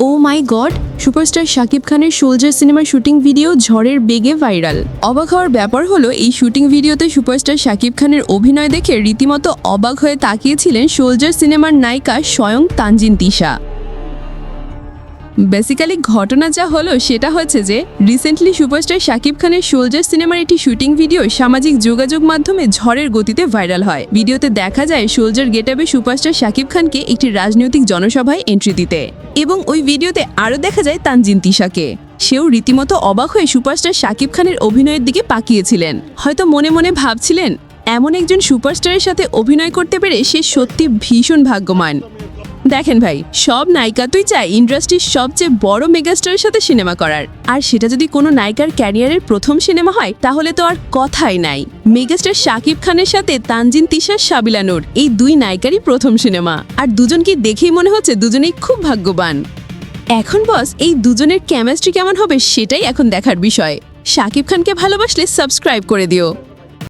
ও মাই god, superstar Shakib খানের soldier সিনেমার shooting video ঝড়ের বেগে ভাইরাল। অবাক হওয়ার ব্যাপার হলো, এই শুটিং ভিডিওতে সুপারস্টার শাকিব খানের অভিনয় দেখে রীতিমতো অবাক হয়ে তাকিয়েছিলেন সোলজার সিনেমার নায়িকা স্বয়ং তানজিন তিশা। বেসিক্যালি ঘটনা যা হলো সেটা হচ্ছে যে রিসেন্টলি সুপারস্টার শাকিব খানের সোলজার সিনেমার একটি শুটিং ভিডিও সামাজিক যোগাযোগ মাধ্যমে ঝড়ের গতিতে ভাইরাল হয়। ভিডিওতে দেখা যায় সোলজার গেটআপে সুপারস্টার শাকিব খানকে একটি রাজনৈতিক জনসভায় এন্ট্রি দিতে, এবং ওই ভিডিওতে আরও দেখা যায় তানজিন তিশাকে। সেও রীতিমতো অবাক হয়ে সুপারস্টার শাকিব খানের অভিনয়ের দিকে তাকিয়েছিলেন। হয়তো মনে মনে ভাবছিলেন, এমন একজন সুপারস্টারের সাথে অভিনয় করতে পেরে সে সত্যি ভীষণ ভাগ্যবান। দেখেন ভাই, সব নায়িকা তুই চায় ইন্ডাস্ট্রির সবচেয়ে বড় মেগাস্টারের সাথে সিনেমা করার, আর সেটা যদি কোনো নায়িকার ক্যারিয়ারের প্রথম সিনেমা হয় তাহলে তো আর কথাই নাই। মেগাস্টার শাকিব খানের সাথে তানজিন তিশার সাবিলা নূর, এই দুই নায়িকারই প্রথম সিনেমা, আর দুজনকে দেখেই মনে হচ্ছে দুজনেই খুব ভাগ্যবান। এখন বস, এই দুজনের কেমিস্ট্রি কেমন হবে সেটাই এখন দেখার বিষয়। শাকিব খানকে ভালোবাসলে সাবস্ক্রাইব করে দিও।